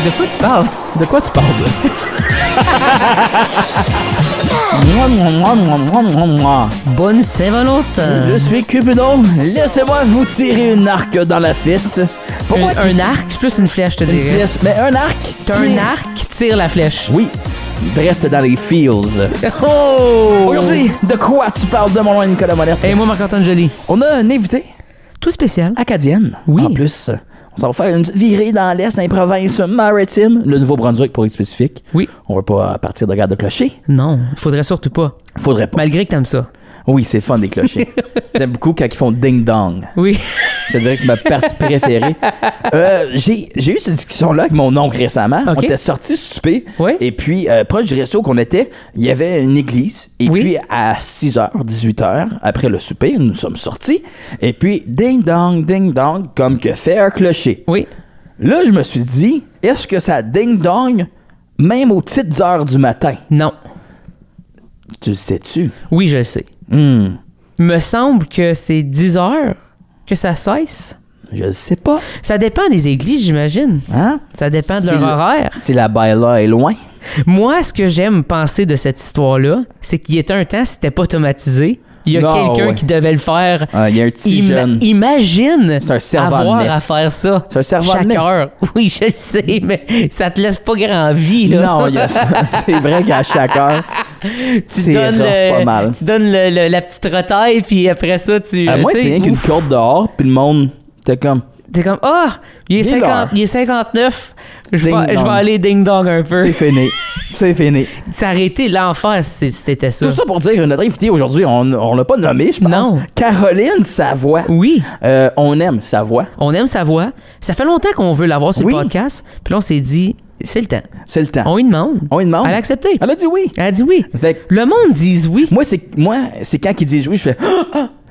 De quoi tu parles? De quoi tu parles? Bonne Saint-Valentin. Je suis Cupidon. Laissez-moi vous tirer une arc dans la fesse. Pourquoi Un arc, c'est plus une flèche, je te une dirais. flèche? Mais un arc. T'as un arc qui tire la flèche. Oui. Drette dans les fields. Oh! Aujourd'hui, de quoi tu parles de mon nom Nicolas Monette? Et moi, Marc-Antoine Joly. On a un invité. Tout spécial. Acadienne. Oui. En plus, on s'en va faire une petite virée dans l'Est, dans les provinces maritimes, le Nouveau-Brunswick pour être spécifique. Oui. On va pas partir de Garde-Clocher. Non, faudrait surtout pas. Faudrait pas. Malgré que t'aimes ça. Oui, c'est fun des clochers. J'aime beaucoup quand ils font ding-dong. Oui. Je te dirais que c'est ma partie préférée. J'ai eu cette discussion-là avec mon oncle récemment. Okay. On était sortis souper. Oui. Et puis, proche du resto qu'on était, il y avait une église. Et Oui. puis, à 6h, 18h, après le souper, nous sommes sortis. Et puis, ding-dong, comme que fait un clocher. Oui. Là, je me suis dit, est-ce que ça ding-dong même aux petites heures du matin? Non. Tu le sais-tu? Oui, je le sais. Me semble que c'est 10 heures que ça cesse. Je le sais pas. Ça dépend des églises, j'imagine. Hein? Ça dépend de Si leur le- horaire. Si la baila est loin. Moi, ce que j'aime penser de cette histoire-là, c'est qu'il y était un temps, c'était pas automatisé. Il y a Non, quelqu'un ouais. qui devait le faire. Ah, il y a un petit jeune. Imagine C'est un servant de avoir messe. à faire ça. C'est un servant de chaque messe. heure. Oui, je le sais, mais ça te laisse pas grand vie, là. Non, c'est vrai qu'à chaque heure, c'est donnes rough pas mal. Tu donnes la petite retaille, puis après ça, tu. Moi, tu c'est sais, rien qu'une ouf. corde dehors, puis le monde, t'es comme... T'es comme, il est Dis l'heure. 59. Je Ding vais dong. aller ding-dong un peu. C'est fini. C'est fini. Ça aurait été l'enfer si c'était ça. Tout ça pour dire, notre invitée aujourd'hui, on l'a pas nommée, je pense. Non. Caroline Savoie. Oui. On aime sa voix. On aime sa voix. Ça fait longtemps qu'on veut l'avoir sur Oui. le podcast. Puis là, on s'est dit, c'est le temps. C'est le temps. On lui demande. On lui demande. Elle a accepté. Elle a dit oui. Elle a dit oui. Fait que Le monde dit oui. moi, c'est quand ils disent oui, je fais...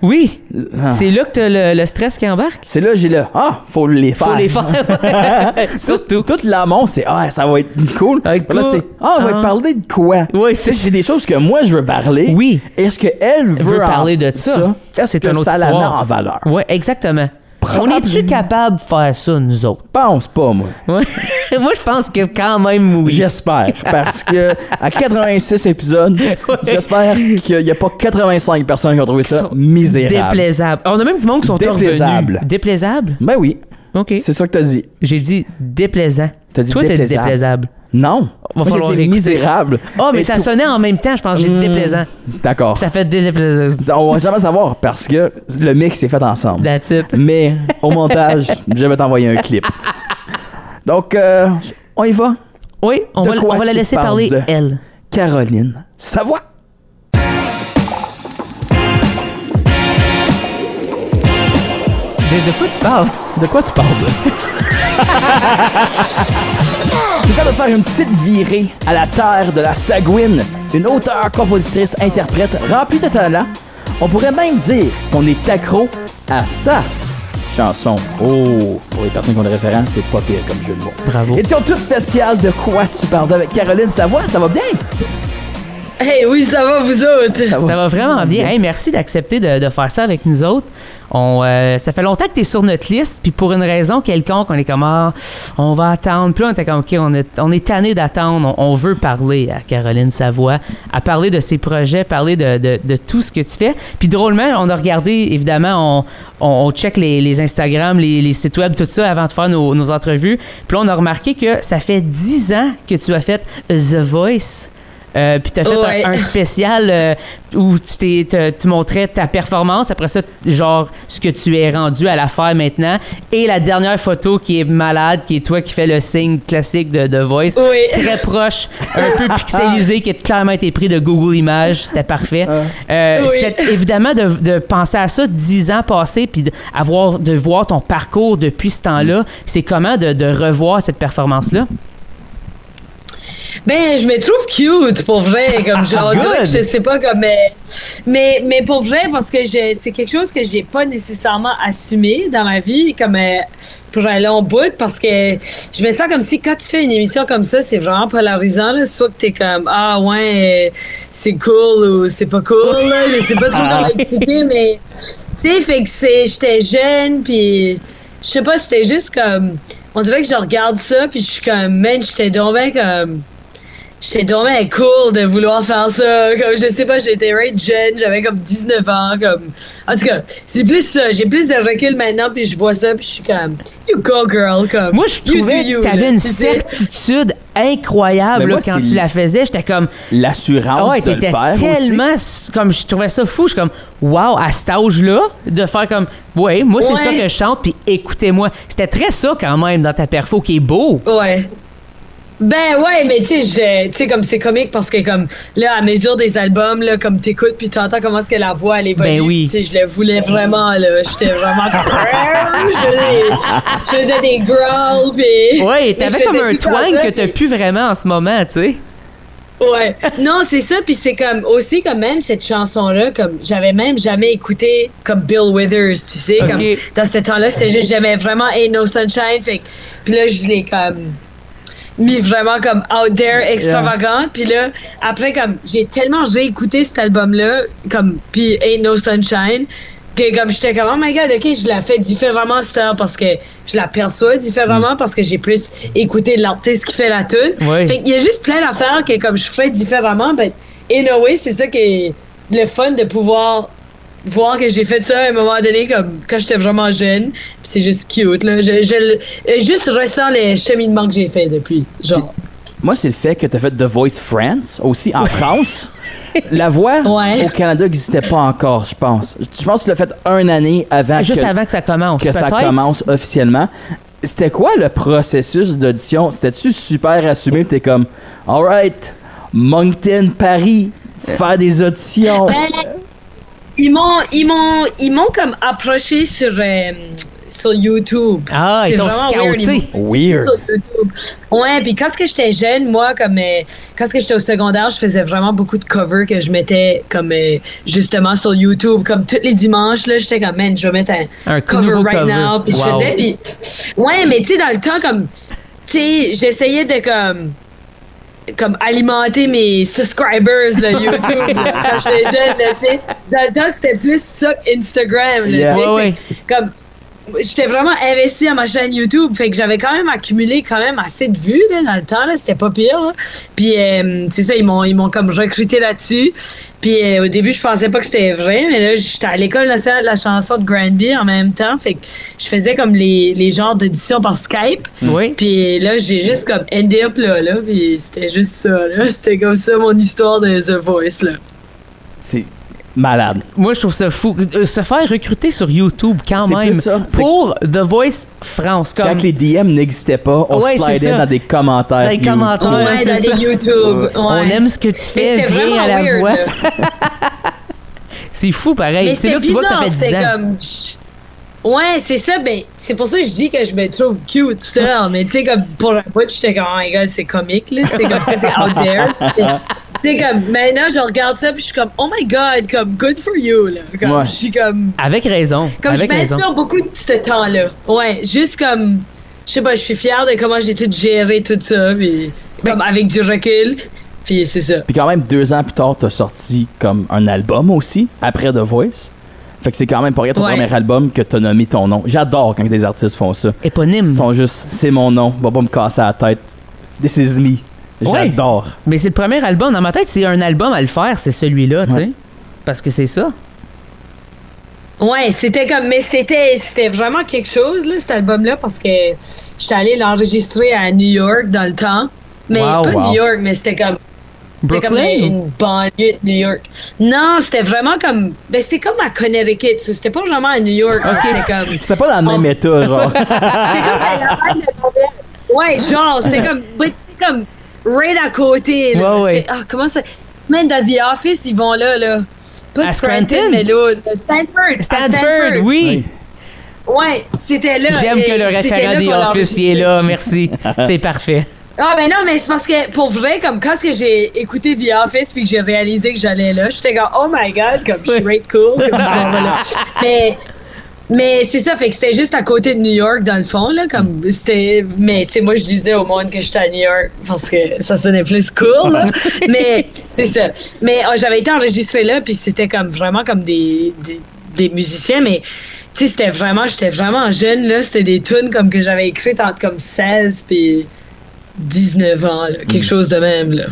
Oui. Ah. C'est là que t'as le stress qui embarque. C'est là, j'ai le... faut les faire. Faut les faire. Surtout. Tout l'amont, c'est ça va être cool. Ah, Puis là, cool. c'est on va parler de quoi? Oui, Tu sais, j'ai des choses que moi je veux parler. Oui. Est-ce qu'elle veut parler de ça. Est-ce C'est que une autre ça la met histoire. en valeur? Oui, exactement. On est-tu capable de faire ça, nous autres? Pense pas, moi. Ouais. Moi, je pense que quand même, oui. J'espère. Parce que à 86 épisodes, j'espère qu'il n'y a pas 85 personnes qui ont trouvé ça misérable. Déplaisable. On a même du monde qui sont Déplaisable. revenus. Déplaisable? Ben oui. OK. C'est ça que t'as dit. J'ai dit déplaisant. T'as dit Toi, t'as dit déplaisable. déplaisable. Non. Moi, falloir j'ai dit écouter. misérable. Oh, mais Et ça tout- sonnait en même temps, je pense. J'ai dit déplaisant. D'accord. Ça fait déplaisant. On va jamais savoir parce que le mix est fait ensemble. That's it. Mais au montage, je vais t'envoyer un clip. Donc, on y va. Oui, on De va quoi la tu laisser parles parler, de- elle. Caroline Savoie. De quoi tu parles? De quoi tu parles? C'est temps de faire une petite virée à la terre de la Sagouine, une auteure, compositrice, interprète remplie de talent. On pourrait même dire qu'on est accro à sa chanson. Oh, pour les personnes qui ont des références, c'est pas pire comme jeu de mots. Bravo. Édition toute spéciale de quoi tu parles avec Caroline Savoie, ça va bien? Hey, oui, ça va, vous autres? Ça va vraiment bien. Hey, merci d'accepter de faire ça avec nous autres. Ça fait longtemps que tu es sur notre liste, puis pour une raison quelconque, on est comme, on va attendre. Puis là, on était comme, OK, on est tanné d'attendre. On veut parler à Caroline Savoie, à parler de ses projets, parler de tout ce que tu fais. Puis drôlement, on a regardé, évidemment, on check les Instagram, les sites web, tout ça, avant de faire nos entrevues. Puis là, on a remarqué que ça fait 10 ans que tu as fait The Voice. Puis tu as fait Ouais. un spécial où tu montrais ta performance. Après ça, genre, ce que tu es rendu à la faire maintenant. Et la dernière photo qui est malade, qui est toi qui fais le signe classique de The Voice. Oui. Très proche, un peu pixelisé, qui a clairement été pris de Google Images. C'était parfait. Oui. Évidemment, de penser à ça 10 ans passés, puis de voir ton parcours depuis ce temps-là, c'est comment de revoir cette performance-là? Ben, je me trouve cute, pour vrai, comme genre, on dirait que je sais pas comme... Mais pour vrai, parce que c'est quelque chose que j'ai pas nécessairement assumé dans ma vie, comme pour aller en bout, parce que je me sens comme si quand tu fais une émission comme ça, c'est vraiment polarisant, là, soit que t'es comme, c'est cool ou c'est pas cool, là, je sais pas trop comment expliquer, mais, tu sais, fait que j'étais jeune, puis je sais pas, c'était juste comme... on dirait que je regarde ça, puis je suis comme, man, j'étais donc bien cool de vouloir faire ça. Comme, je sais pas, j'étais jeune, j'avais comme 19 ans. Comme... En tout cas, c'est plus ça. J'ai plus de recul maintenant, puis je vois ça, puis je suis comme, you go, girl. Comme, moi, je trouvais que t'avais une certitude incroyable là, quand tu la faisais. J'étais comme... L'assurance de le faire tellement... aussi. Comme, je trouvais ça fou. Je suis comme, wow, à cet âge-là, de faire comme, ouais, moi, c'est ça que je chante, puis écoutez-moi. C'était très ça, quand même, dans ta perfo, qui est beau. Ouais. Ben ouais, mais tu sais, comme c'est comique parce que comme là, à mesure des albums, là, comme t'écoutes puis t'entends comment est-ce que la voix elle évolue. Ben oui. Tu sais, je le voulais vraiment là, j'étais vraiment je faisais des growls puis. Ouais, t'avais comme un twang que t'as plus vraiment en ce moment, tu sais. Ouais. Non, c'est ça, puis c'est comme aussi comme même cette chanson-là, comme j'avais même jamais écouté comme Bill Withers, tu sais, comme dans ce temps-là, c'était juste j'aimais vraiment Ain't No Sunshine, fait que puis là je l'ai comme mis vraiment comme out there, extravagante. Puis là, après, comme, j'ai tellement réécouté cet album-là, comme, puis Ain't No Sunshine, que comme, j'étais comme, oh my god, ok, je la fais différemment, ça, parce que je la perçois différemment, parce que j'ai plus écouté l'artiste qui fait la tune. Oui. Fait qu'il y a juste plein d'affaires que, comme, je ferais différemment, but in a way, c'est ça qui est le fun de pouvoir voir que j'ai fait ça à un moment donné, comme quand j'étais vraiment jeune. Puis c'est juste cute, là. Je juste ressens les cheminements que j'ai fait depuis, genre. Moi, c'est le fait que tu as fait The Voice France, aussi en France. La voix au Canada n'existait pas encore, je pense. Je pense que tu l'as fait une année avant avant que ça commence. Que ça commence officiellement. C'était quoi le processus d'audition? C'était-tu super assumé? T'es comme, alright, Moncton, Paris, faire des auditions. Ils m'ont comme approché sur YouTube. Ah, ils t'ont scouté. Weird. Sur YouTube. Ouais, puis quand j'étais jeune, moi, comme quand j'étais au secondaire, je faisais vraiment beaucoup de covers que je mettais comme justement sur YouTube. Comme tous les dimanches, là, j'étais comme, man, je vais mettre un cover right now. Puis je faisais, puis ouais, mais tu sais, dans le temps, comme, tu sais, j'essayais de comme alimenter mes subscribers là, YouTube là, quand j'étais jeune, tu sais. Dans le temps, c'était plus ça qu'Instagram, tu sais. Comme, j'étais vraiment investie à ma chaîne YouTube, fait que j'avais quand même accumulé quand même assez de vues là, dans le temps, là, c'était pas pire. Là. Puis c'est ça, ils m'ont comme recruté là-dessus. Puis au début, je pensais pas que c'était vrai, mais là, j'étais à l'école nationale de la chanson de Granby en même temps, fait que je faisais comme les genres d'auditions par Skype. Oui. Puis là, j'ai juste comme endé up là, puis c'était juste ça, là. C'était comme ça mon histoire de The Voice, là. C'est malade. Moi, je trouve ça fou. Se faire recruter sur YouTube, quand même, pour The Voice France. Comme... Quand les DM n'existaient pas, on slidait dans des commentaires. Dans les commentaires, ouais, dans des YouTube. Ouais. On aime ce que tu fais, viens à la voix. C'est fou, pareil. C'est là que tu vois que ça fait 10 ans. Comme... Ouais, c'est ça. Ben, c'est pour ça que je dis que je me trouve cute, ça. Mais tu sais, comme pour un bout, j'étais comme, oh my god, c'est comique, là. C'est comme ça, c'est out there. C'est comme, maintenant, je regarde ça, puis je suis comme, oh my god, comme, good for you, là. Comme, je suis comme. Avec raison. Comme, je m'inspire beaucoup de ce temps-là. Ouais, juste comme, je sais pas, je suis fière de comment j'ai tout géré, tout ça, puis comme, avec du recul. Puis c'est ça. Puis quand même, 2 ans plus tard, t'as sorti comme un album aussi, après The Voice. Fait que c'est quand même pas rien ton premier album que t'as nommé ton nom. J'adore quand des artistes font ça. Éponyme. Ils sont juste, c'est mon nom, va pas me casser la tête. This is me. J'adore. Mais c'est le premier album. Dans ma tête, c'est un album à le faire, c'est celui-là, tu sais. Parce que c'est ça. Ouais, c'était comme. Mais c'était vraiment quelque chose, là, cet album-là, parce que j'étais allée l'enregistrer à New York dans le temps. Mais pas New York, mais c'était comme. C'était comme une banlieue de New York. Non, c'était vraiment comme. Ben, c'était comme à Connecticut. C'était pas vraiment à New York. C'était comme. C'était pas dans le même état, genre. C'était comme la vague de Montréal. Ouais, genre, c'était comme right à côté. Là. Ouais. Ah, comment ça. Même dans The Office, ils vont là. Pas à Scranton, mais là. Stanford, oui. Ouais, c'était là. J'aime que le référent The Office y est là, merci. C'est parfait. Ah, ben non, mais c'est parce que, pour vrai, comme quand j'ai écouté The Office puis que j'ai réalisé que j'allais là, j'étais comme, oh my god, comme je suis right cool. Comme mais c'est ça, fait que c'était juste à côté de New York, dans le fond, là, comme c'était. Mais, tu sais, moi, je disais au monde que j'étais à New York parce que ça sonnait plus cool, là. Mais, c'est ça. Mais j'avais été enregistrée là, puis c'était comme vraiment comme des musiciens, mais tu sais, j'étais vraiment jeune, là. C'était des tunes comme que j'avais écrites entre comme 16 puis 19 ans, là, quelque chose de même, là.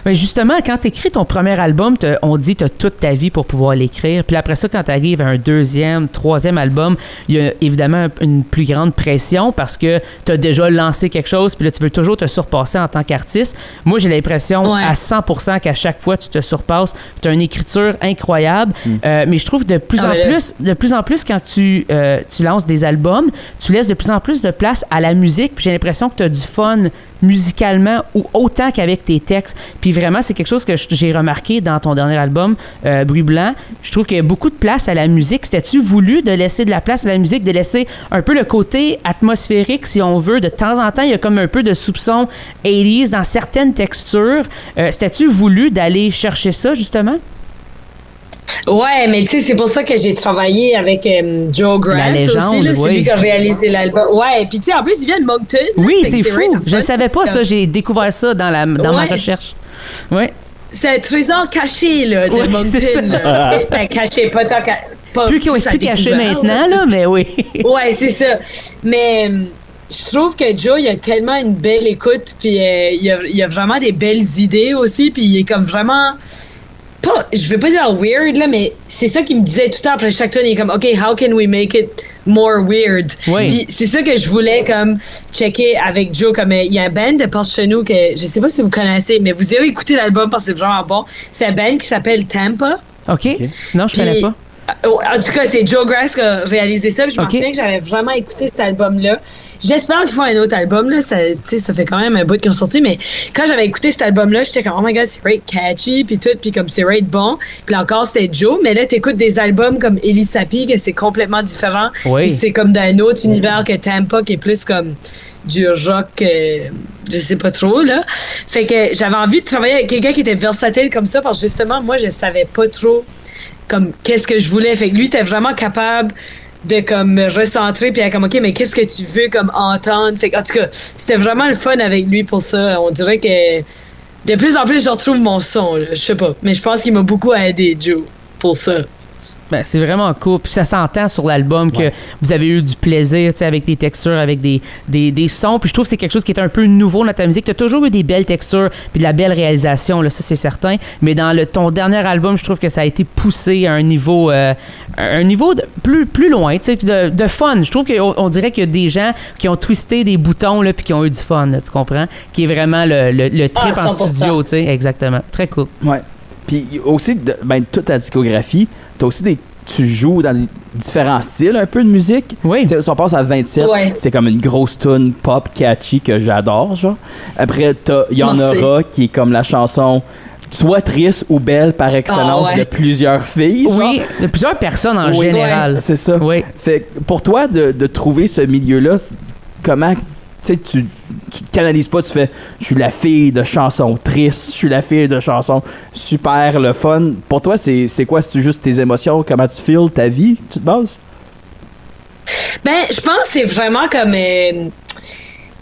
Mais justement, quand tu écris ton premier album, on dit que tu as toute ta vie pour pouvoir l'écrire. Puis après ça, quand tu arrives à un deuxième, troisième album, il y a évidemment une plus grande pression parce que tu as déjà lancé quelque chose, puis là, tu veux toujours te surpasser en tant qu'artiste. Moi, j'ai l'impression à 100% qu'à chaque fois, tu te surpasses. Tu as une écriture incroyable. Mais je trouve de plus en plus, quand tu lances des albums, tu laisses de plus en plus de place à la musique. Puis j'ai l'impression que tu as du fun musicalement ou autant qu'avec tes textes. Puis vraiment, c'est quelque chose que j'ai remarqué dans ton dernier album, Bruit Blanc. Je trouve qu'il y a beaucoup de place à la musique. C'était-tu voulu de laisser de la place à la musique, de laisser un peu le côté atmosphérique, si on veut? De temps en temps, il y a comme un peu de soupçon 80s dans certaines textures. C'était-tu voulu d'aller chercher ça, justement? Ouais, mais tu sais, c'est pour ça que j'ai travaillé avec Joe Grass la légende, aussi. C'est lui qui a réalisé l'album. Ouais, puis tu sais, en plus, il vient de Moncton. Oui, c'est fou. Je ne savais pas ça. J'ai découvert ça dans ma recherche. Ouais. C'est un trésor caché, là, de Moncton. Ben, caché, pas tant plus caché maintenant, là, mais oui. Ouais, c'est ça. Mais je trouve que Joe, il a tellement une belle écoute, puis il a vraiment des belles idées aussi, puis il est comme vraiment... je veux pas dire weird, là, mais c'est ça qu'il me disait tout le temps après chaque tune. Il est comme, OK, how can we make it more weird? Oui. Puis c'est ça que je voulais comme checker avec Joe. Comme il y a un band de Porte chez nous que je sais pas si vous connaissez, mais vous irez écouter l'album parce que c'est vraiment bon. C'est un band qui s'appelle Tampa. OK. Non, je connais pas. En tout cas, c'est Joe Grass qui a réalisé ça. Puis je me souviens que j'avais vraiment écouté cet album-là. J'espère qu'ils font un autre album. Là. Ça fait quand même un bout qu'ils ont sorti. Mais quand j'avais écouté cet album-là, j'étais comme, oh my God, c'est right catchy. Puis tout. Puis comme c'est right bon. Puis encore, c'était Joe. Mais là, t'écoutes des albums comme Ellie Sapi, que c'est complètement différent. Oui. Puis c'est comme d'un autre univers que Tampa, qui est plus comme du rock, je sais pas trop, là. Fait que j'avais envie de travailler avec quelqu'un qui était versatile comme ça. Parce que justement, moi, je savais pas trop comme qu'est-ce que je voulais. Fait que lui, était vraiment capable de comme me recentrer puis être comme OK, mais qu'est-ce que tu veux comme entendre? Fait que, en tout cas, c'était vraiment le fun avec lui pour ça. On dirait que de plus en plus je retrouve mon son, là. Je sais pas. Mais je pense qu'il m'a beaucoup aidé, Joe, pour ça. Ben, c'est vraiment cool. Puis ça s'entend sur l'album que vous avez eu du plaisir avec des textures, avec des sons. Puis je trouve que c'est quelque chose qui est un peu nouveau dans ta musique. Tu as toujours eu des belles textures puis de la belle réalisation, là, ça c'est certain. Mais dans ton dernier album, je trouve que ça a été poussé à un niveau de plus loin, de fun. Je trouve qu'on dirait qu'il y a des gens qui ont twisté des boutons là, puis qui ont eu du fun, là, tu comprends? Qui est vraiment le trip en studio. Exactement. Très cool. Ouais. Puis aussi, toute ta discographie, t'as aussi tu joues dans différents styles un peu de musique. Oui. Si on passe à 27, c'est comme une grosse tune pop catchy que j'adore, genre. Après, il y en aura qui est comme la chanson soit triste ou belle par excellence de plusieurs filles. Genre. Oui, de plusieurs personnes en général. C'est ça. Oui. Fait pour toi, de trouver ce milieu-là, comment... Tu sais, tu te canalises pas, tu fais « Je suis la fille de chansons tristes, je suis la fille de chansons super, le fun. » Pour toi, c'est quoi? C'est juste tes émotions? Comment tu feels ta vie? Tu te bases? Ben, je pense que c'est vraiment comme...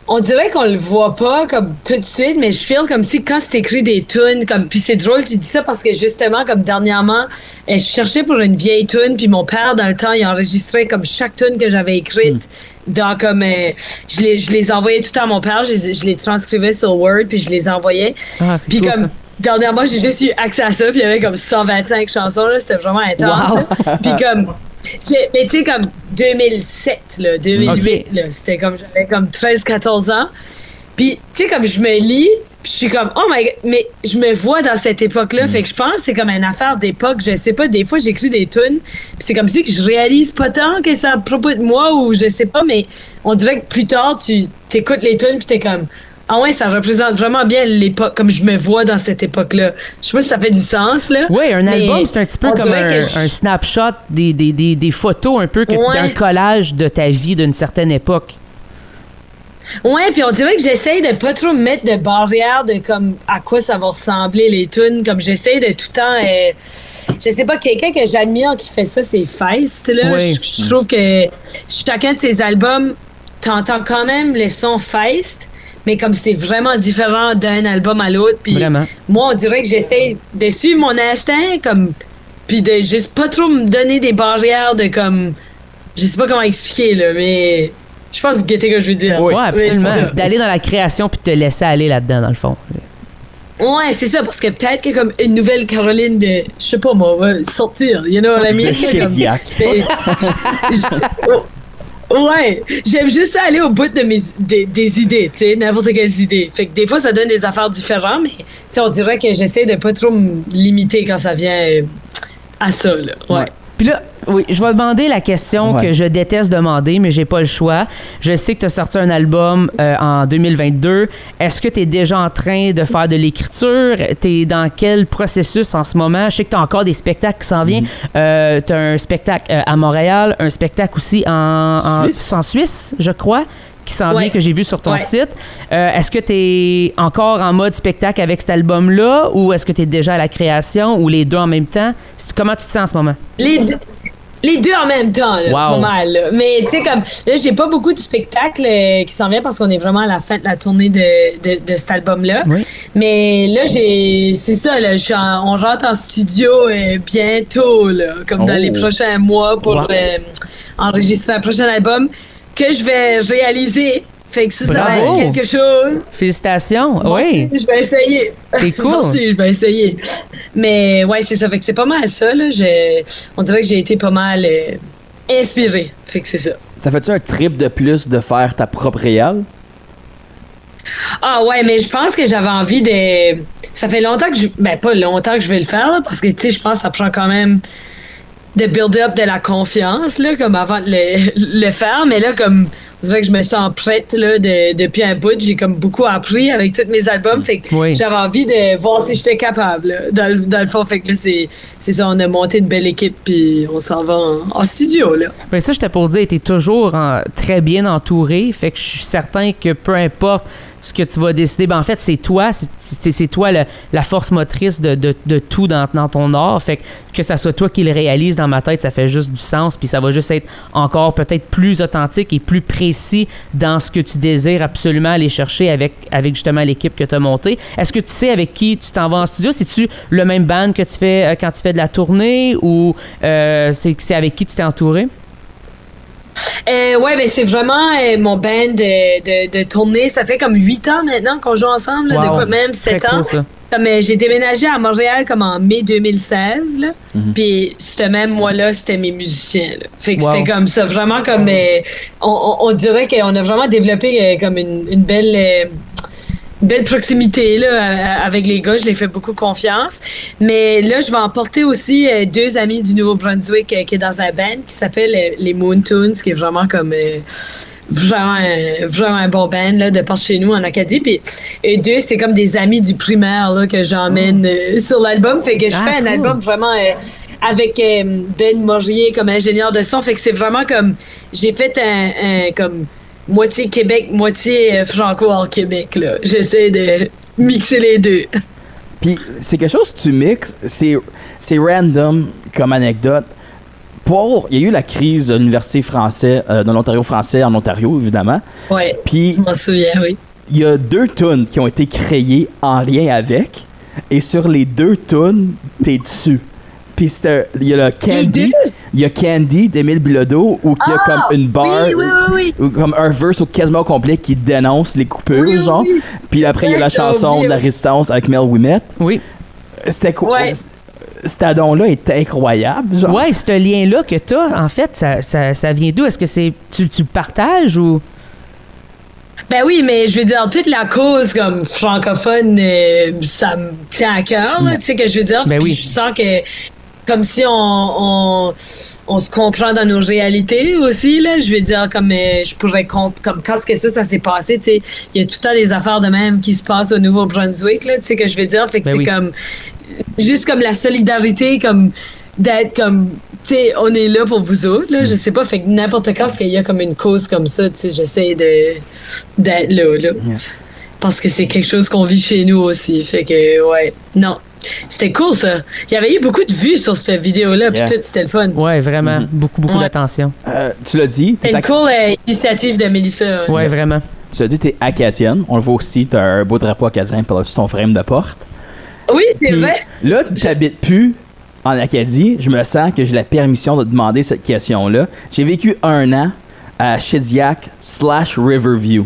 on dirait qu'on le voit pas comme tout de suite, mais je feel comme si quand c'est écrit des tunes, comme puis c'est drôle, tu dis ça parce que justement comme dernièrement, je cherchais pour une vieille tune, puis mon père dans le temps, il enregistrait comme chaque tune que j'avais écrite. Dans comme je les envoyais tout à mon père, je les transcrivais sur Word puis je les envoyais. Puis cool, comme ça. Dernièrement, j'ai juste eu accès à ça, puis il y avait comme 125 chansons là, c'était vraiment intense. Puis comme mais tu sais, comme 2007, là, 2008, là, c'était comme, j'avais comme 13-14 ans. Puis, tu sais, comme je me lis, puis je suis comme, oh my God, mais je me vois dans cette époque-là. Fait que je pense que c'est comme une affaire d'époque. Je sais pas, des fois, j'écris des tunes, puis c'est comme si que je réalise pas tant que ça à propos de moi, ou je sais pas, mais on dirait que plus tard, tu t'écoutes les tunes, puis t'es comme, ah ouais, ça représente vraiment bien l'époque, comme je me vois dans cette époque-là. Je sais pas si ça fait du sens, là. Oui, un album, c'est un petit peu comme un snapshot, des photos un peu, d'un collage de ta vie d'une certaine époque. Ouais, puis on dirait que j'essaye de pas trop me mettre de barrière de comme à quoi ça va ressembler les tunes. Comme j'essaye de tout le temps... je sais pas, quelqu'un que j'admire qui fait ça, c'est Feist, là. Oui. Je trouve que chacun de ses albums, t'entends quand même le son Feist, mais comme c'est vraiment différent d'un album à l'autre. Puis moi, on dirait que j'essaie de suivre mon instinct, comme, puis de juste pas trop me donner des barrières de comme, je sais pas comment expliquer, là, mais je pense que vous guettez ce que je veux dire. Oui, absolument. Oui, d'aller dans la création puis de te laisser aller là-dedans, dans le fond. Ouais, c'est ça, parce que peut-être que comme une nouvelle Caroline de, je sais pas moi, va sortir, you know what I mean? De Chediac. Ouais, j'aime juste aller au bout de des idées, tu sais, n'importe quelles idées. Fait que des fois, ça donne des affaires différentes, mais tu sais, on dirait que j'essaie de pas trop me limiter quand ça vient à ça, là. Ouais. Puis là, oui, je vais demander la question que je déteste demander, mais j'ai pas le choix. Je sais que tu as sorti un album en 2022. Est-ce que tu es déjà en train de faire de l'écriture? Tu es dans quel processus en ce moment? Je sais que tu as encore des spectacles qui s'en viennent. Tu as un spectacle à Montréal, un spectacle aussi en Suisse, je crois, qui s'en vient, que j'ai vu sur ton site. Est-ce que tu es encore en mode spectacle avec cet album-là ou est-ce que tu es déjà à la création ou les deux en même temps? Comment tu te sens en ce moment? Les deux en même temps, là, pas mal. Là. Mais tu sais, comme là, j'ai pas beaucoup de spectacles qui s'en viennent parce qu'on est vraiment à la fin de la tournée de cet album-là. Oui. Mais là, c'est ça, là, on rentre en studio bientôt, là, comme dans les prochains mois pour enregistrer un prochain album que je vais réaliser. Fait que ça va être quelque chose. Félicitations. Oui. Je vais essayer. C'est cool. Merci, je vais essayer. Mais ouais, c'est ça. Fait que c'est pas mal ça. Là. On dirait que j'ai été pas mal inspirée. Fait que c'est ça. Ça fait-tu un trip de plus de faire ta propre réal? Ah ouais, mais je pense que j'avais envie de... Ça fait longtemps que pas longtemps que je vais le faire, là, parce que, tu sais, je pense que ça prend quand même de build up de la confiance, là, comme avant de le faire. Mais là, comme... On dirait que je me sens prête là, depuis un bout. J'ai comme beaucoup appris avec tous mes albums. Fait que j'avais envie de voir si j'étais capable. Là, dans le fond, fait que là, c'est ça, on a monté une belle équipe puis on s'en va en studio. Là. Ben ça, j'étais pour dire, t'es toujours très bien entouré. Fait que je suis certain que peu importe ce que tu vas décider, ben en fait, c'est toi. C'est toi la force motrice de tout dans ton art. Fait que ça soit toi qui le réalise dans ma tête, ça fait juste du sens. Puis ça va juste être encore peut-être plus authentique et plus précis dans ce que tu désires absolument aller chercher avec justement l'équipe que tu as montée. Est-ce que tu sais avec qui tu t'en vas en studio? C'est-tu le même band que tu fais quand tu fais de la tournée ou c'est avec qui tu t'es entouré? Ouais, ben c'est vraiment mon band de tournée. Ça fait comme 8 ans maintenant qu'on joue ensemble, là, de quoi même 7 ans. Cool, comme j'ai déménagé à Montréal comme en mai 2016, là. Puis ce même mois-là, c'était mes musiciens. Là. Fait que c'était comme ça, vraiment comme on dirait qu'on a vraiment développé comme une belle proximité là, avec les gars. Je les fais beaucoup confiance. Mais là, je vais emporter aussi 2 amis du Nouveau-Brunswick qui est dans un band qui s'appelle les Moontoons, qui est vraiment comme vraiment un bon band là, de par chez nous en Acadie. Puis eux deux, c'est comme des amis du primaire là, que j'emmène sur l'album. Fait que je fais un album vraiment avec Ben Morier comme ingénieur de son. Fait que c'est vraiment comme... J'ai fait un comme... moitié Québec, moitié franco hors Québec, là. J'essaie de mixer les deux. Puis c'est quelque chose que tu mixes, c'est random comme anecdote. Il y a eu la crise de l'université française, de l'Ontario français en Ontario, évidemment. Oui, je m'en souviens, oui. Il y a 2 tunes qui ont été créées en lien avec, et sur les 2 tunes, t'es dessus. Puis il y a le Candy, il y a Candy d'Émile Bilodeau où il y a comme une barre, ou comme un verse quasiment complet qui dénonce les coupures, genre. Puis après, il y a la chanson de la Résistance avec Mel Ouimet. Oui. C'était quoi? Cet addon-là est incroyable, genre. Ouais, ce lien-là que t'as, en fait, ça vient d'où? Est-ce que tu le partages ou... Ben oui, mais je veux dire, toute la cause comme francophone, ça me tient à cœur, tu sais que je veux dire. Ben oui. Je sens que comme si on se comprend dans nos réalités aussi, là. Je veux dire, comme je pourrais comme quand ça s'est passé, tu sais, il y a tout le temps des affaires de même qui se passent au Nouveau-Brunswick, là, tu sais que je veux dire. Fait que c'est comme juste comme la solidarité, comme d'être comme, tu sais, on est là pour vous autres, là, je sais pas, fait que n'importe quand qu'il y a comme une cause comme ça, tu sais, j'essaie d'être là. Yeah. Parce que c'est quelque chose qu'on vit chez nous aussi, fait que, ouais, non. C'était cool, ça. Il y avait eu beaucoup de vues sur cette vidéo-là, puis tout, c'était le fun. Ouais, vraiment. Beaucoup d'attention. Tu l'as dit. C'est une cool initiative de Mélissa. Ouais, vraiment. Tu l'as dit, t'es acadienne. On le voit aussi, t'as un beau drapeau acadien par-dessus ton frame de porte. Oui, c'est vrai. Là, t'habites plus en Acadie, je me sens que j'ai la permission de demander cette question-là. J'ai vécu 1 an à Shediac/Riverview.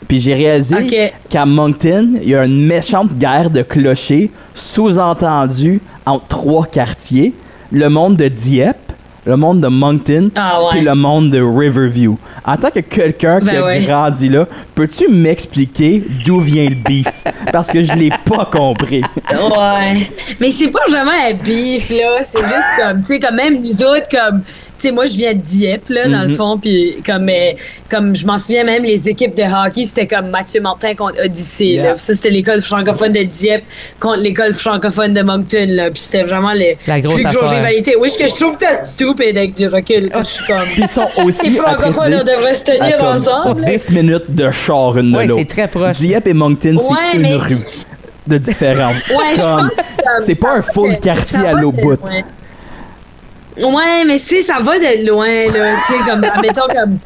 Puis j'ai réalisé qu'à Moncton, il y a une méchante guerre de clochers sous-entendue entre 3 quartiers. Le monde de Dieppe, le monde de Moncton, puis le monde de Riverview. En tant que quelqu'un qui a grandi là, peux-tu m'expliquer d'où vient le beef? Parce que je l'ai pas compris. Ouais. Mais c'est pas vraiment un beef, là. C'est juste comme, tu sais, quand même, nous autres, comme... Tu sais, moi, je viens de Dieppe, là, dans le fond, puis comme je m'en souviens même, les équipes de hockey, c'était comme Mathieu Martin contre Odyssée, là. Puis ça, c'était l'école francophone de Dieppe contre l'école francophone de Moncton, là. Puis c'était vraiment la plus grosse rivalité. Oui, ce que je trouve que t'es stupide avec du recul. Je suis comme... Puis ils sont aussi les francophones, on devrait se tenir ensemble. 10 minutes de char une de l'autre. Oui, c'est très proche. Dieppe et Moncton, c'est une rue de différence. C'est pas un full quartier à l'autre bout. Ouais, mais tu sais, ça va de loin, là. Tu sais, comme, admettons, comme,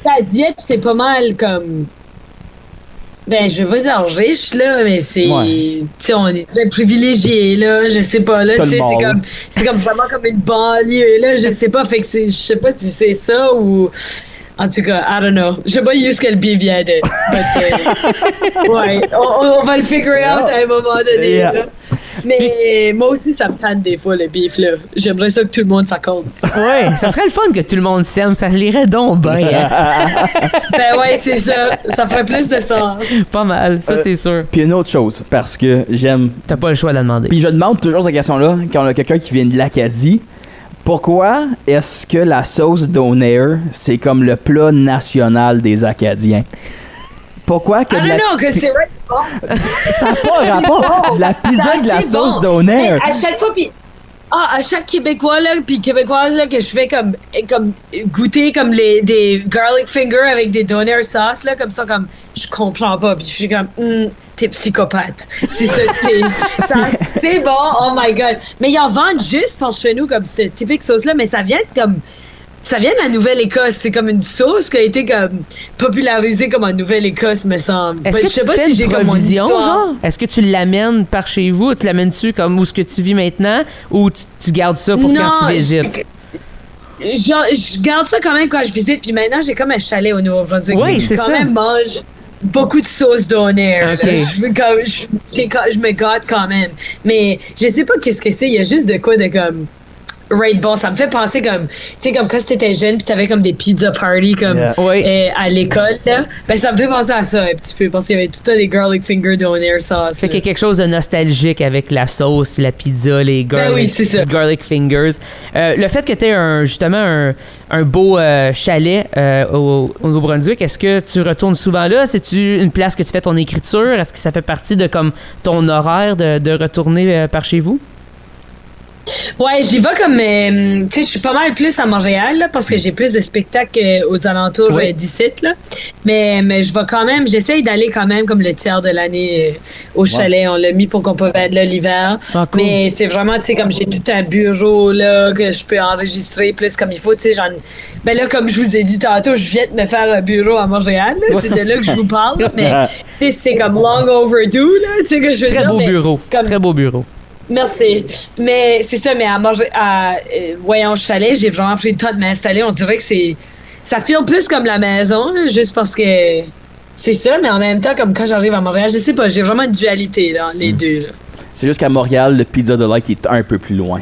à Dieppe, c'est pas mal comme. Ben, je veux pas dire riche, là, mais c'est. Tu sais, on est très privilégiés, là. Je sais pas, là. Tu sais, c'est comme vraiment comme une banlieue, là. Je sais pas, fait que je sais pas si c'est ça ou. En tout cas, I don't know. Je sais pas où quel billet vient de. Ouais, on va le figure out à un moment donné, là. Mais moi aussi, ça me tente des fois, le beef, là. J'aimerais ça que tout le monde s'accorde. Ouais, ça serait le fun que tout le monde s'aime. Ça l'irait donc bien. Hein? Ben ouais, c'est ça. Ça ferait plus de sens. Pas mal, ça c'est sûr. Puis une autre chose, parce que j'aime... T'as pas le choix de la demander. Puis je demande toujours cette question-là quand on a quelqu'un qui vient de l'Acadie. Pourquoi est-ce que la sauce Donair, c'est comme le plat national des Acadiens? Pourquoi que non, que c'est vrai. Ça n'a pas rapport. De la pizza de la sauce Donair. À chaque fois, puis à chaque Québécois là, puis Québécoise là, que je fais comme goûter comme des garlic fingers avec des Donair sauce là, comme ça, comme je comprends pas, puis je suis comme t'es psychopathe. C'est ça, c'est bon. Oh my god. Mais ils en vendent juste pour chez nous comme cette typique sauce là, mais ça vient de la Nouvelle-Écosse. C'est comme une sauce qui a été comme popularisée comme en Nouvelle-Écosse, me semble. Est-ce que tu fais une provision, genre? Est-ce que tu l'amènes par chez vous? Tu l'amènes-tu comme où ce que tu vis maintenant? Ou tu gardes ça pour quand tu visites? Je garde ça quand même quand je visite. Puis maintenant, j'ai comme un chalet au Nouveau-Brunswick. Oui, c'est ça. Je quand même mange beaucoup de sauce Donair. Okay. Je me gâte quand même. Mais je sais pas qu'est-ce que c'est. Il y a juste de quoi de comme... Right, bon, ça me fait penser comme, tu sais, comme quand t'étais jeune puis t'avais comme des pizza parties comme à l'école, là. Ben, ça me fait penser à ça un petit peu parce qu'il y avait tout le temps des garlic finger Donair sauce. Fait qu'il y a quelque chose de nostalgique avec la sauce, la pizza, les garlic fingers. Le fait que t'aies justement un beau chalet au Nouveau-Brunswick, est-ce que tu retournes souvent là? C'est-tu une place que tu fais ton écriture? Est-ce que ça fait partie de comme ton horaire de retourner par chez vous? Ouais, j'y vais comme, tu sais, je suis pas mal plus à Montréal, là, parce que j'ai plus de spectacles aux alentours d'ici, là. Mais je vais quand même, j'essaye d'aller quand même comme le tiers de l'année au chalet. On l'a mis pour qu'on peut être là l'hiver. Ah, cool. Mais c'est vraiment, tu sais, comme j'ai tout un bureau, là, que je peux enregistrer plus comme il faut, tu sais, ben là, comme je vous ai dit tantôt, je viens de me faire un bureau à Montréal, là. C'est de là que je vous parle, là, mais c'est comme long overdue, là, tu sais, que je veux dire. Très beau bureau. Merci. Mais c'est ça, mais voyons, chalet, j'ai vraiment pris le temps de m'installer. On dirait que ça file plus comme la maison, là, juste parce que c'est ça, mais en même temps, comme quand j'arrive à Montréal, je sais pas, j'ai vraiment une dualité, là, les deux, là. C'est juste qu'à Montréal, le Pizza Delight est un peu plus loin.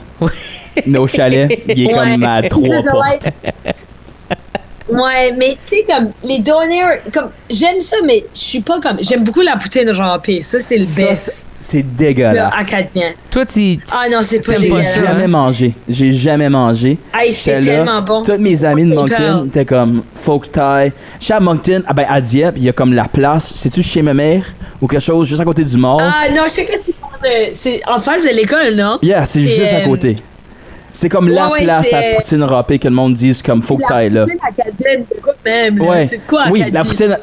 Nos chalets, il est comme à 3 portes. Ouais, mais tu sais, comme les Donair, comme j'aime ça, mais je suis pas comme. J'aime beaucoup la poutine râpée. Ça, c'est le best. C'est dégueulasse. Acadien. Toi, ah non, c'est pas dégueulasse. J'ai jamais mangé. Hey, c'est tellement bon. Tous mes amis de Moncton étaient comme folk Thai. Chez Moncton, à Dieppe, il y a comme la place. C'est-tu chez ma mère ou quelque chose juste à côté du mall? Ah non, je sais que c'est en face de l'école, non? Yeah, c'est juste à côté. C'est comme la place à poutine râpée que le monde dise comme faut que t'ailles là. La poutine acadienne, c'est quoi même? Ouais. C'est quoi Acadie?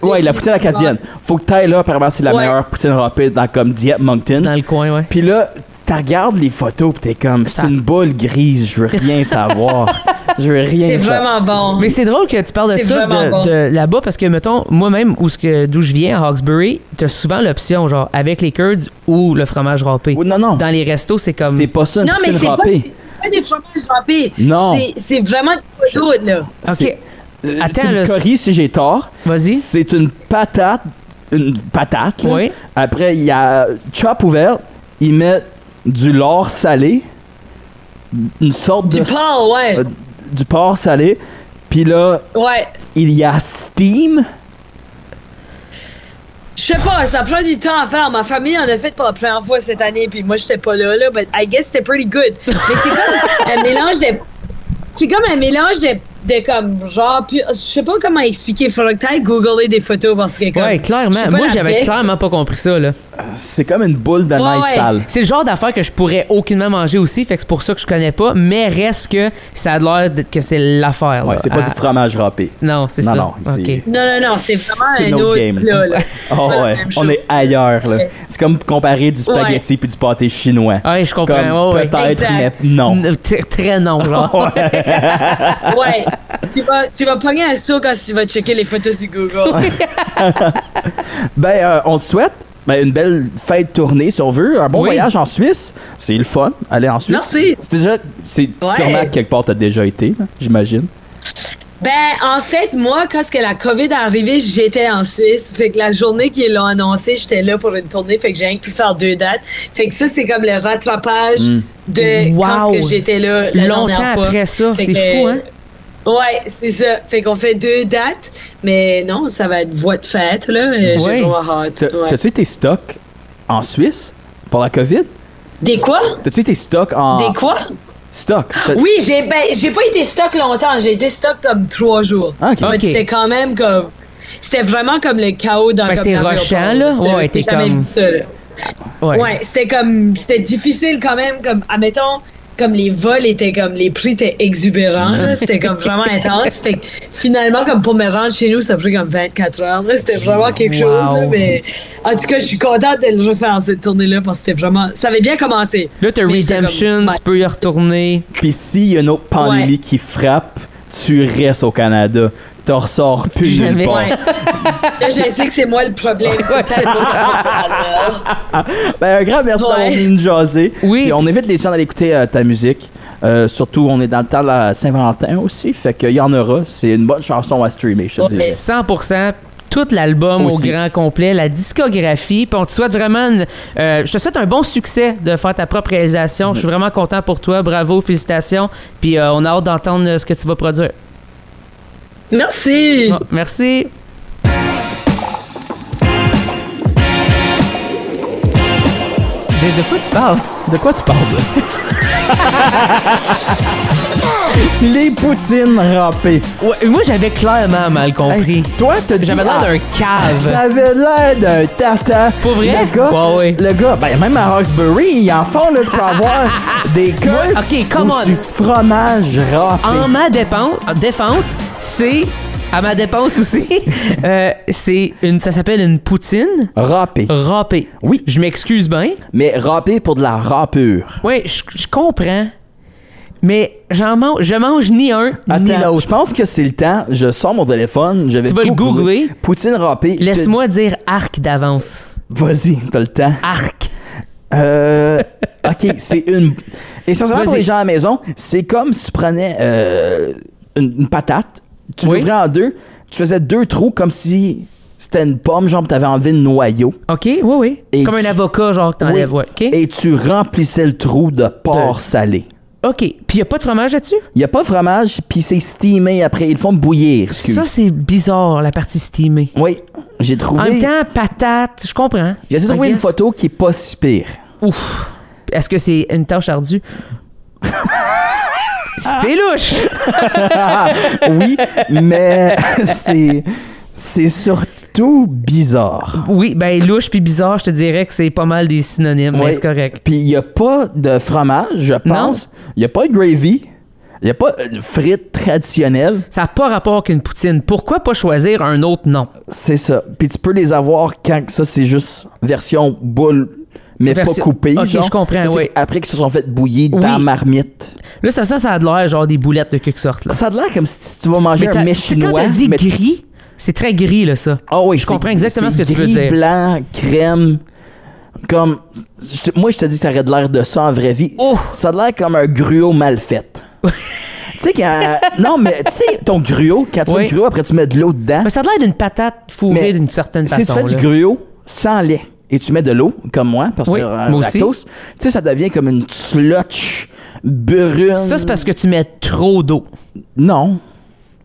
Oui, la poutine acadienne. Faut que t'ailles là, apparemment c'est la meilleure poutine râpée dans comme Dieppe, Moncton. Dans le coin, ouais. Puis là, tu regardes les photos pis t'es comme, c'est une boule grise, je veux rien savoir. Je veux rien savoir. C'est vraiment bon. Mais c'est drôle que tu parles de ça de là-bas parce que, mettons, moi-même, d'où je viens, à Hawkesbury, t'as souvent l'option, genre, avec les curds ou le fromage râpé. Non. Dans les restos, c'est comme... C'est pas ça, une poutine râpée. pas des fromages râpés. Non. C'est vraiment des photos, là. OK. Attends, tu me là, corriges si j'ai tort. Vas-y. C'est une patate. Une patate, là. Oui. Après, il y a chop ouverte. Ils mettent du lard salé. Une sorte Du de... porc, ouais. Du porc salé. Puis là, Ouais. il y a steam. Je sais pas, ça prend du temps à faire. Ma famille en a fait pour la première fois cette année, puis moi, j'étais pas là, but I guess c'était pretty good. Mais c'est comme un mélange de... C'est comme un mélange de comme genre... Je sais pas comment expliquer. Faudrait que t'ailles googler des photos parce que comme... Ouais, clairement. je suis pas Moi, la j'avais best. clairement pas compris ça, là. C'est comme une boule de neige ouais. sale. C'est le genre d'affaire que je pourrais aucunement manger aussi, fait que c'est pour ça que je connais pas, mais reste que ça a l'air que c'est l'affaire. Ouais, là. c'est pas du fromage râpé. Non, c'est Non, ça. non, c'est- OK. Non, c'est vraiment C'est un notre autre game. plat, là. Oh pas la ouais, même on chose. est ailleurs, là. Ouais. C'est comme comparer du spaghetti puis du pâté chinois. Ouais, je comprends. Comme Ouais, ouais. peut-être, mais Exact. non. Très non, genre. Ouais. Tu vas pogner un saut quand tu vas checker les photos sur Google. Ben, on te souhaite une belle fête tournée, si on veut. Un bon Oui. voyage en Suisse. C'est le fun, aller en Suisse. Merci. C'est Ouais. sûrement que quelque part t'as déjà été, là, j'imagine. Ben, en fait, moi, quand que la COVID est arrivée, j'étais en Suisse. Fait que la journée qu'ils l'ont annoncé, j'étais là pour une tournée. Fait que j'ai rien pu faire 2 dates. Fait que ça, c'est comme le rattrapage de quand Wow. que j'étais là la Longtemps dernière fois. après ça, Fait c'est que, fou, hein? Ouais, c'est ça. Fait qu'on fait 2 dates. Mais non, ça va être voie de fête, là. Ouais. J'ai vraiment hâte. Ouais. T'as-tu été stock en Suisse pour la COVID? Des quoi? T'as-tu été stock en... Des quoi? Stock? Oui, j'ai pas été stock longtemps. J'ai été stock comme 3 jours. Ah, ok. Mais Ok. c'était quand même comme... C'était vraiment comme le chaos dans Ben, comme c'est l'aéroport, rushant, là. C'est- Ouais, t'es j'ai jamais comme- vu ça, là. Ouais. Ouais, c'était difficile quand même, comme, admettons, comme les vols étaient comme, les prix étaient exubérants, là. C'était comme vraiment intense. Fait que finalement, comme pour me rendre chez nous, ça a pris comme 24 heures, là. C'était vraiment quelque Wow. chose, là, mais en tout cas, je suis contente de le refaire, cette tournée-là, parce que c'était vraiment, ça avait bien commencé. Là, t'as Mais c'était Redemption, comme- tu peux y retourner. Puis s'il y a une autre pandémie Ouais. qui frappe, tu restes au Canada. Tu ressors plus nulle Jamais. part. Ouais. Là, je sais que c'est moi le problème. C'est tellement Ben, un grand merci Ouais. d'avoir venu nous jaser. Oui. Puis on invite les gens à aller écouter ta musique. Surtout, on est dans le temps de la Saint-Valentin aussi. Fait qu'il y en aura. C'est une bonne chanson à streamer, je te Ouais. dirais. 100%. Tout l'album au Aussi. grand complet, la discographie. Puis on te souhaite vraiment... je te souhaite un bon succès de faire ta propre réalisation. Je suis vraiment content pour toi. Bravo, félicitations. Puis on a hâte d'entendre ce que tu vas produire. Merci. Bon, merci. De quoi tu parles? De quoi tu parles, là? Les poutines râpées. Ouais, moi, j'avais clairement mal compris. Hey, toi, t'as dit... J'avais l'air d'un cave. T'avais l'air d'un tata. Pour vrai? Le gars, Ouais, ouais. le gars, ben même à Roxbury, ils en font, là, tu peux avoir des curds ok, come ou on. du fromage râpé. En ma défense, c'est... À ma dépense aussi, ça s'appelle une poutine Râpé. râpée. Oui. Je m'excuse bien. Mais râpé pour de la râpure. Oui, je comprends. Mais je mange ni un ni Attends, l'autre. je pense que c'est le temps. Je sors mon téléphone, je vais Tu vas le googler. Poutine râpée. je te Laisse-moi dis- dire arc d'avance. Vas-y, t'as le temps. Arc. OK, c'est une... Essentiellement, pour Vas-y. les gens à la maison, c'est comme si tu prenais une patate, tu Oui. l'ouvrais en deux, tu faisais 2 trous comme si c'était une pomme, genre, t'avais enlevé le noyau. OK, oui. Et Comme un tu- avocat, genre, que t'enlèves. Oui. Ouais. OK. Et tu remplissais le trou de porc salé. OK. Puis il a pas de fromage là-dessus? Il n'y a pas de fromage, puis c'est steamé après. Ils le font bouillir, excuse. Ça, c'est bizarre, la partie steamée. Oui, j'ai trouvé... En même temps, patate, je comprends. J'ai essayé de I trouver une guess. photo qui est pas si pire. Ouf. Est-ce que c'est une tâche ardue? C'est louche! Oui, mais c'est surtout bizarre. Oui, ben louche puis bizarre, je te dirais que c'est pas mal des synonymes, mais Oui. c'est correct. Puis il n'y a pas de fromage, je pense. Il n'y a pas de gravy. Il n'y a pas de frites traditionnelles. Ça n'a pas rapport qu'une poutine. Pourquoi pas choisir un autre nom? C'est ça. Puis tu peux les avoir quand ça, c'est juste version boule, mais pas coupée. Ok, genre. je comprends, Ça, c'est oui. Après qu'ils se sont fait bouillir dans Oui. la marmite. Là, ça a de l'air genre des boulettes de quelque sorte. Là. Ça a l'air comme si tu vas manger Mais un mets tu sais, quand chinois. t'as dit mais- gris, c'est très gris, là, ça. Ah oui, Je comprends exactement ce que tu veux gris, dire. blanc, crème. comme... Moi, je te dis, ça aurait de l'air de ça en vraie vie. Oh. Ça a l'air comme un gruau mal fait. Tu sais, non, mais tu sais, ton gruau, quand tu mets du gruau, après tu mets de l'eau dedans. Mais ça a l'air d'une patate fourrée d'une certaine façon. Si tu fais du gruau sans lait et tu mets de l'eau, comme moi, parce que moi lactose, tu sais, ça devient comme une slotch brune. Ça, c'est parce que tu mets trop d'eau. Non.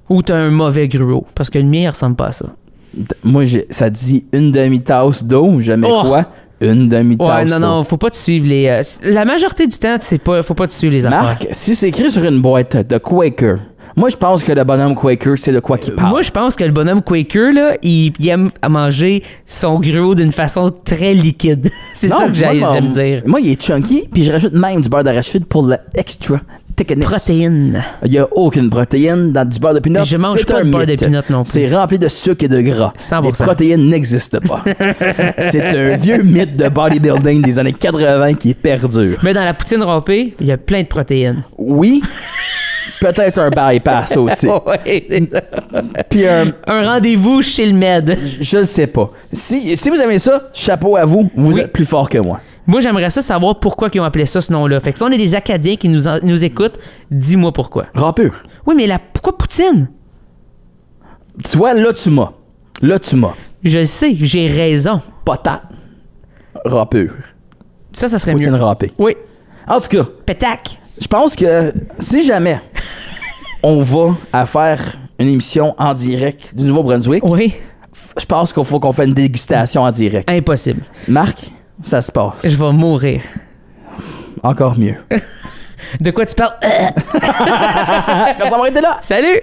Ou t'as un mauvais gruau. Parce que le mien, il ressemble pas à ça. Moi, ça dit une demi-tasse d'eau. Je mets quoi? Une demi-tasse d'eau. Non, faut pas te suivre les... la majorité du temps, faut pas te suivre les affaires. Marc, si c'est écrit sur une boîte de Quaker, moi, je pense que le bonhomme Quaker, c'est de quoi qu'il parle. Moi, je pense que le bonhomme Quaker, là, il aime à manger son gruau d'une façon très liquide. C'est ça que j'aime dire. Moi, il est chunky, puis je rajoute même du beurre d'arachide pour l'extra thickness. Protéines. Il n'y a aucune protéine dans du beurre de peanut. Je mange pas de beurre de peanut non plus. C'est rempli de sucre et de gras. 100%. Les protéines n'existent pas. C'est un vieux mythe de bodybuilding des années 80 qui perdure. Mais dans la poutine râpée, il y a plein de protéines. Oui. Peut-être un bypass aussi. Ouais, c'est ça. Puis un rendez-vous chez le med. Je ne sais pas. Si vous aimez ça, chapeau à vous. Vous êtes plus fort que moi. Moi, j'aimerais ça savoir pourquoi ils ont appelé ça ce nom-là. Fait que si on est des Acadiens qui nous écoutent, dis-moi pourquoi. Râpure. Oui, mais pourquoi poutine? Tu vois, là, tu m'as. Je le sais, j'ai raison. Patate. Râpure. Ça serait poutine mieux. râpée. Oui. En tout cas. Pétac. Je pense que si jamais on va à faire une émission en direct du Nouveau-Brunswick, oui, je pense qu'il faut qu'on fasse une dégustation en direct. Impossible. Marc, ça se passe. Je vais mourir. Encore mieux. De quoi tu parles? Quand ça va être là. Salut!